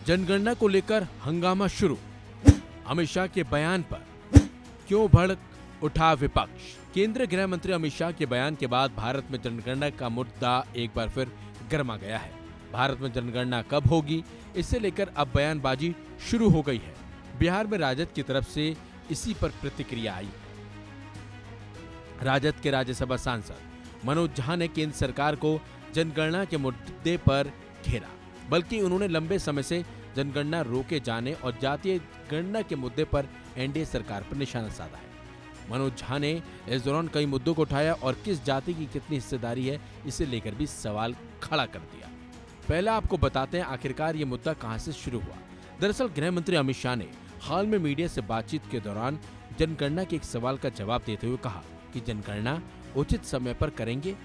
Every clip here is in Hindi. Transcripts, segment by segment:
जनगणना को लेकर हंगामा शुरू। अमित शाह के बयान पर क्यों भड़क उठा विपक्ष। केंद्रीय गृह मंत्री अमित शाह के बयान के बाद भारत में जनगणना का मुद्दा एक बार फिर गर्मा गया है। भारत में जनगणना कब होगी, इसे लेकर अब बयानबाजी शुरू हो गई है। बिहार में राजद की तरफ से इसी पर प्रतिक्रिया आई। राजद के राज्यसभा सांसद मनोज झा ने केंद्र सरकार को जनगणना के मुद्दे पर घेरा, बल्कि उन्होंने लंबे समय से जनगणना रोके जाने और जातीय गणना के मुद्दे पर एनडीए सरकार पर निशाना साधा है। मनोज झा ने इस दौरान कई मुद्दों को उठाया और किस जाति की कितनी हिस्सेदारी है, इसे लेकर भी सवाल खड़ा कर दिया। पहला आपको बताते हैं आखिरकार ये मुद्दा कहां से शुरू हुआ। दरअसल गृह मंत्री अमित शाह ने हाल में मीडिया से बातचीत के दौरान जनगणना के एक सवाल का जवाब देते हुए कहा कि जनगणना उचित समय पर करेंगे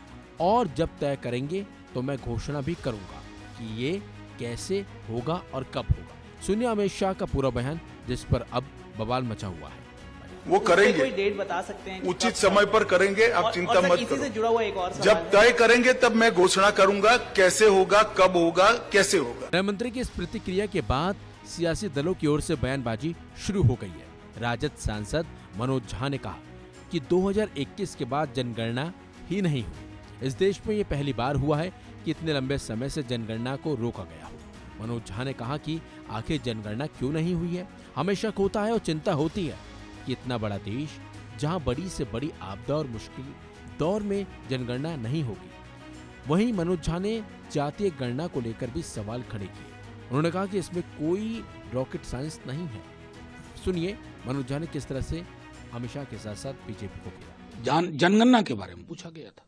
और जब तय करेंगे तो मैं घोषणा भी करूंगा कि ये कैसे होगा और कब होगा। सुनिए अमित शाह का पूरा बयान, जिस पर अब बवाल मचा हुआ है। वो करेंगे, कोई डेट बता सकते हैं? उचित समय पर करेंगे, आप चिंता मत इसी से करो। जुड़ा हुआ एक और सवाल जब तय करेंगे तब मैं घोषणा करूंगा कैसे होगा, कब होगा, कैसे होगा। गृह मंत्री की इस प्रतिक्रिया के बाद सियासी दलों की ओर से बयानबाजी शुरू हो गई है। राजद सांसद मनोज झा ने कहा कि 2021 के बाद जनगणना ही नहीं हुई। इस देश में ये पहली बार हुआ है कि इतने लंबे समय से जनगणना को रोका गया हो। मनोज झा ने कहा कि आखिर जनगणना क्यों नहीं हुई है। हमें शक होता है और चिंता होती है कि इतना बड़ा देश जहां बड़ी से बड़ी आपदा और मुश्किल दौर में जनगणना नहीं होगी। वहीं मनोज झा ने जातीय गणना को लेकर भी सवाल खड़े किए। उन्होंने कहा कि इसमें कोई रॉकेट साइंस नहीं है। सुनिए मनोज झा ने किस तरह से अमित शाह के साथ साथ बीजेपी को किया। जनगणना के बारे में पूछा गया था,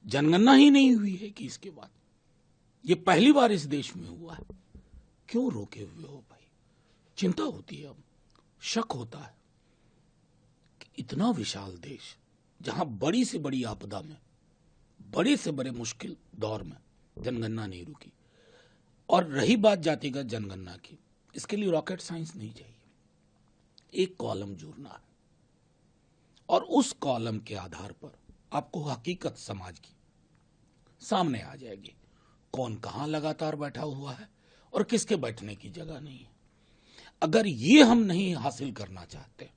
जनगणना ही नहीं हुई है कि इसके बाद ये पहली बार इस देश में हुआ है। क्यों रोके हुए हो भाई? चिंता होती है, अब शक होता है कि इतना विशाल देश जहां बड़ी से बड़ी आपदा में, बड़े से बड़े मुश्किल दौर में जनगणना नहीं रुकी। और रही बात जातिगत जनगणना की, इसके लिए रॉकेट साइंस नहीं चाहिए। एक कॉलम जोड़ना है और उस कॉलम के आधार पर आपको हकीकत समाज की सामने आ जाएगी। कौन कहां लगातार बैठा हुआ है और किसके बैठने की जगह नहीं है। अगर ये हम नहीं हासिल करना चाहते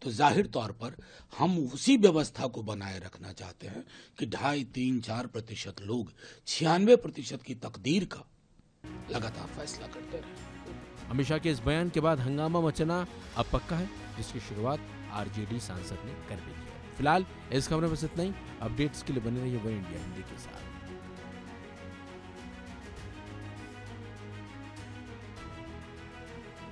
तो जाहिर तौर पर हम उसी व्यवस्था को बनाए रखना चाहते हैं कि 2.5, 3, 4% लोग 96% की तकदीर का लगातार फैसला करते रहे। अमित शाह के इस बयान के बाद हंगामा मचना अब पक्का है, जिसकी शुरुआत आरजेडी सांसद ने कर दी है। फिलहाल इस खबर में बस इतना ही। अपडेट्स के लिए बने रहिए वन इंडिया हिंदी के साथ।